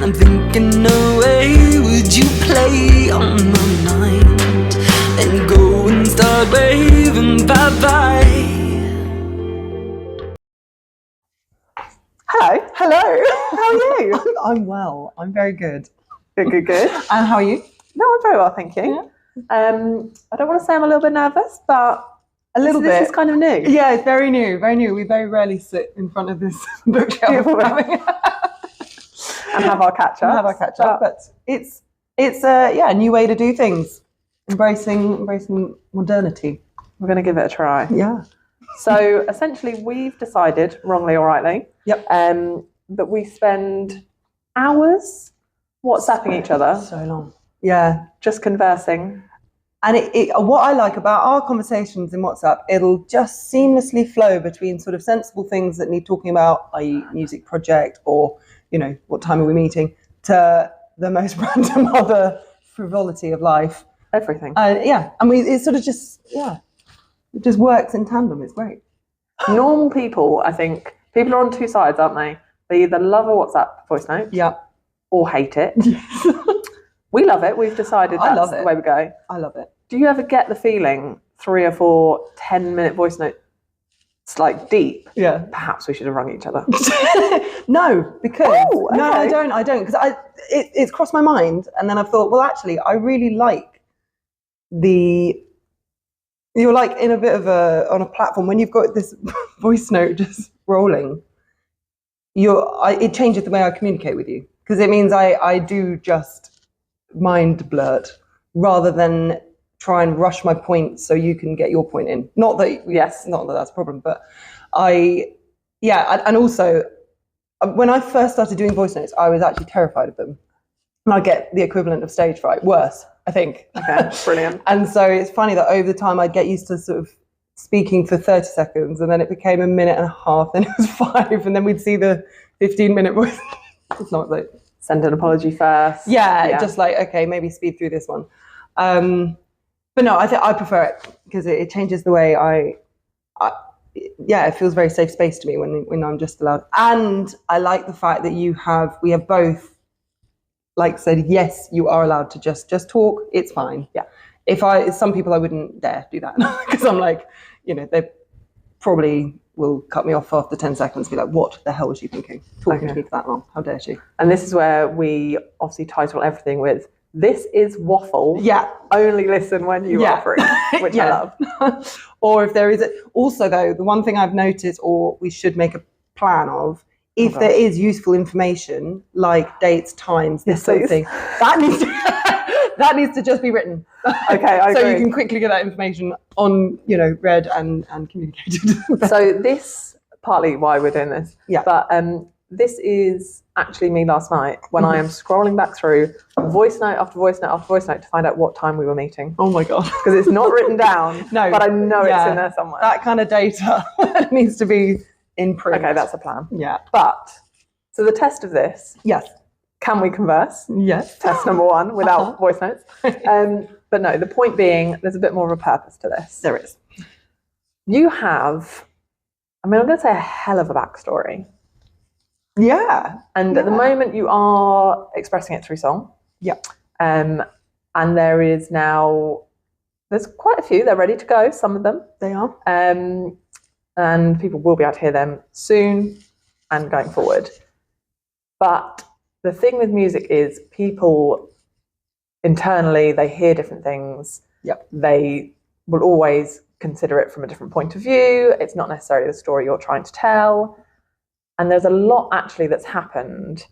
And I'm thinking, no way would you play on my mind and go and start waving bye-bye. Hello. How are you? I'm well. I'm very good. Good. And how are you? No, I'm very well, thank you. I don't want to say I'm a little bit nervous, but A little bit. This is kind of new. Yeah, it's very new. Very new. We very rarely sit in front of this bookshelf and have our catch up. But it's a new way to do things. Embracing modernity. We're going to give it a try. Yeah. So essentially, we've decided, wrongly or rightly, that we spend hours WhatsApping each other. So long. Yeah. Just conversing. And what I like about our conversations in WhatsApp, it'll just seamlessly flow between sort of sensible things that need talking about, i.e. music project or, what time are we meeting, to the most random other frivolity of life. Everything. And it sort of it just works in tandem. It's great. Normal people, I think, people are on two sides, aren't they? They either love a WhatsApp voice note or hate it. We love it. We've decided that's the way we go. I love it. Do you ever get the feeling 3 or 4 10-minute voice notes like deep? Yeah. Perhaps we should have rung each other. No, because okay. No, I don't because it's crossed my mind, and then I've thought, well, actually, I really like you're like in a bit of on a platform when you've got this voice note just rolling. It changes the way I communicate with you, because it means I do just mind blurt rather than try and rush my point so you can get your point in. Not that that's a problem, but and also when I first started doing voice notes, I was actually terrified of them. And I get the equivalent of stage fright, worse, I think. Okay, brilliant. And so it's funny that over the time I'd get used to sort of speaking for 30 seconds, and then it became a minute and a half, then it was 5, and then we'd see the 15-minute voice. It's not like send an apology first. Yeah, just like, okay, maybe speed through this one. But no, I prefer it because it changes the way it feels very safe space to me when I'm just allowed. And I like the fact that we have both said, yes, you are allowed to just talk. It's fine. Yeah. Some people I wouldn't dare do that because I'm like, they probably will cut me off after 10 seconds and be like, what the hell was she thinking? Talking to me for that long. How dare she? And this is where we obviously title everything with, this is waffle. Yeah. Only listen when you are free, which I love. Or if there is also though, the one thing I've noticed, or we should make a plan of, if there is useful information like dates, times, this sort of thing, that needs to just be written. Okay, I agree. So you can quickly get that information on, read and communicated. So this, partly why we're doing this, but this is actually me last night when I am scrolling back through voice note after voice note after voice note to find out what time we were meeting. Oh my God. Because it's not written down, but I know it's in there somewhere. That kind of data needs to be in print. Okay, that's a plan. Yeah. But, so the test of this. Yes. Can we converse? Yes. Test number 1 without voice notes. But no, the point being, there's a bit more of a purpose to this. There is. You have, I'm going to say a hell of a backstory. Yeah. And at the moment you are expressing it through song. Yeah. And there's quite a few, they're ready to go, some of them. They are. And people will be able to hear them soon and going forward. But the thing with music is people internally, they hear different things. Yep. They will always consider it from a different point of view. It's not necessarily the story you're trying to tell. And there's a lot actually that's happened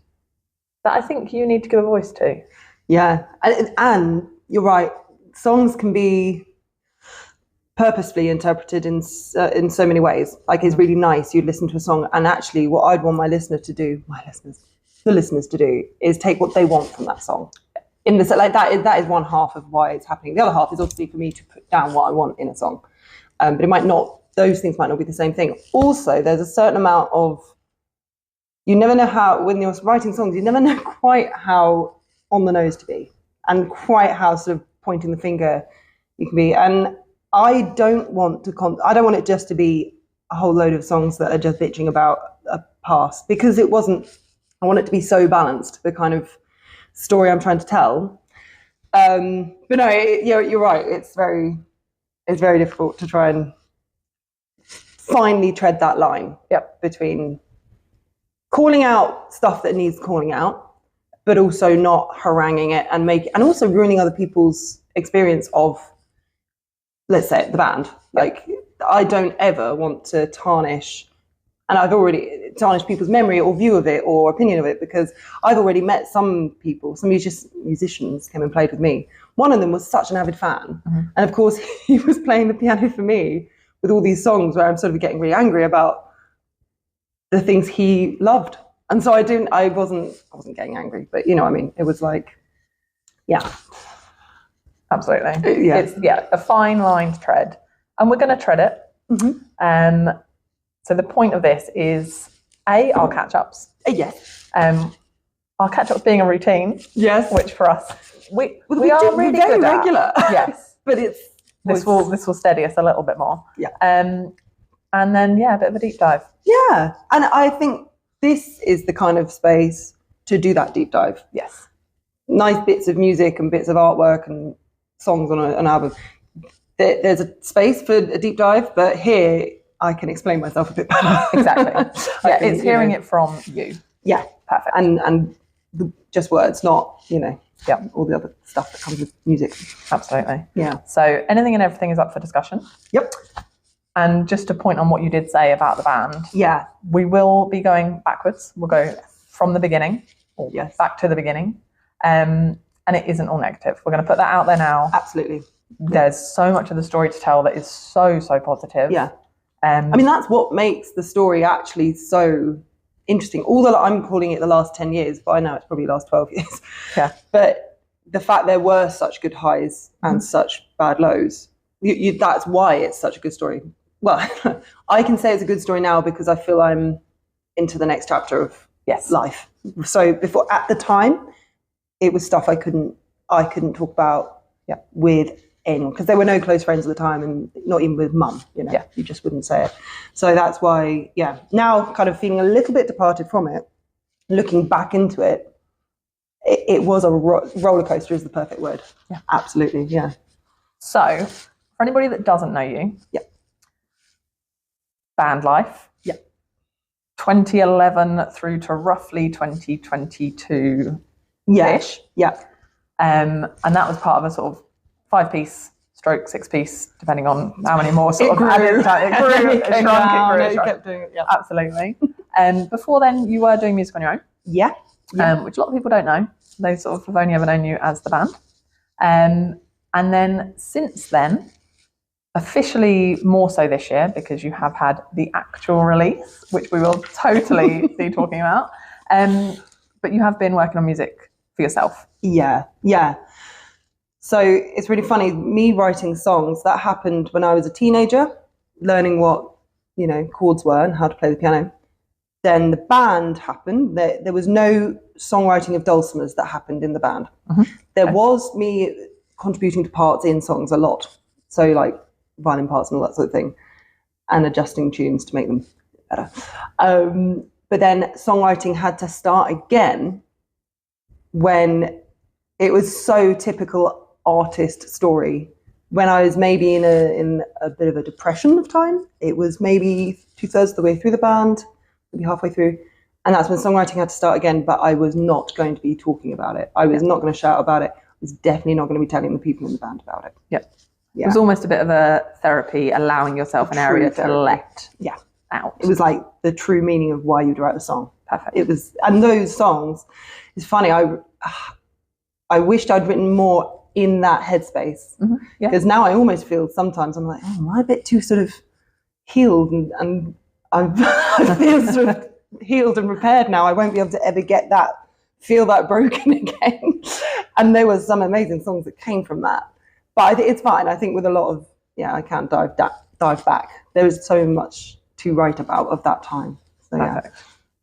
that I think you need to give a voice to. Yeah. And you're right. Songs can be purposefully interpreted in so many ways. Like, it's really nice. You listen to a song, and actually what I'd want the listeners to do is take what they want from that song. In the that is one half of why it's happening. The other half is obviously for me to put down what I want in a song. But those things might not be the same thing. Also, there's a certain amount of, you never know how, when you're writing songs, you never know quite how on the nose to be and quite how sort of pointing the finger you can be. And I don't want it just to be a whole load of songs that are just bitching about a past, because it wasn't I want it to be so balanced, the kind of story I'm trying to tell. But no, you're right. It's very difficult to try and finally tread that line between calling out stuff that needs calling out, but also not haranguing it and also ruining other people's experience of, let's say, the band. Like, I don't ever want to tarnish, and I've already tarnished people's memory or view of it or opinion of it, because I've already met some people, some musicians came and played with me. One of them was such an avid fan. And of course, he was playing the piano for me with all these songs where I'm sort of getting really angry about the things he loved. And so I wasn't getting angry, but you know what I mean? It was like, yeah. Absolutely. Yeah. It's a fine line to tread. And we're going to tread it. So the point of this is, our catch-ups. Yes. Our catch-ups being a routine. Yes. Which for us, we are really very good regular. at. Yes. But this will steady us a little bit more. Yeah. And then, a bit of a deep dive. Yeah. And I think this is the kind of space to do that deep dive. Yes. Nice bits of music and bits of artwork and songs on an album. There's a space for a deep dive, but here I can explain myself a bit better. Exactly. It's hearing it from you. Yeah. Perfect. And just words, not, all the other stuff that comes with music. Absolutely. Yeah. So anything and everything is up for discussion. Yep. And just to point on what you did say about the band, yeah, we will be going backwards. We'll go from the beginning, or back to the beginning. And it isn't all negative. We're going to put that out there now. Absolutely. There's so much of the story to tell that is so positive. Yeah. I mean, that's what makes the story actually so interesting. Although I'm calling it the last 10 years, but I know it's probably the last 12 years. Yeah. But the fact there were such good highs and such bad lows, that's why it's such a good story. Well, I can say it's a good story now because I feel I'm into the next chapter of life. So before, at the time, it was stuff I couldn't talk about with anyone, because there were no close friends at the time, and not even with mum, you just wouldn't say it. So that's why, now kind of feeling a little bit departed from it, looking back into it, it was a roller coaster is the perfect word. Yeah, absolutely. Yeah. So for anybody that doesn't know you, band life, 2011 through to roughly 2022 ish. Yeah. And that was part of a sort of 5-piece stroke 6-piece, depending on how many more sort of added. It grew, it shrunk, it kept doing it. Yeah. Absolutely. And before then, you were doing music on your own. Yeah. Which a lot of people don't know. They sort of have only ever known you as the band. And then since then, officially more so this year, because you have had the actual release, which we will totally be talking about. But you have been working on music for yourself. Yeah. So it's really funny, me writing songs, that happened when I was a teenager, learning what, chords were and how to play the piano. Then the band happened. There was no songwriting of Dulcimas that happened in the band. There was me contributing to parts in songs a lot. So like violin parts and all that sort of thing, and adjusting tunes to make them better. But then songwriting had to start again when it was so typical artist story. When I was maybe in a bit of a depression of time, it was maybe 2/3 of the way through the band, maybe halfway through. And that's when songwriting had to start again, but I was not going to be talking about it. I was not going to shout about it. I was definitely not going to be telling the people in the band about it. Yeah. It was almost a bit of a therapy, allowing yourself an area to let out. It was like the true meaning of why you'd write a song. Perfect. It was, and those songs, it's funny, I wished I'd written more in that headspace. Because now I almost feel sometimes I'm like, am I a bit too sort of healed and I feel sort of healed and repaired now. I won't be able to ever feel that broken again. And there were some amazing songs that came from that. But I think it's fine. I think with a lot of, I can't dive back. There is so much to write about of that time. So, perfect.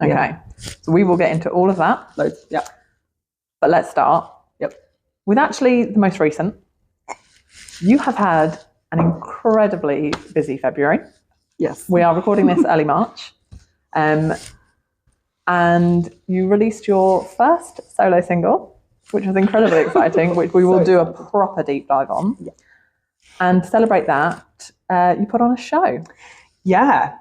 Okay. So we will get into all of that. Loads. Yeah. But let's start with actually the most recent. You have had an incredibly busy February. Yes. We are recording this early March. and you released your first solo single, which was incredibly exciting, which we will do a proper deep dive on. Yeah. And to celebrate that, you put on a show. Yeah.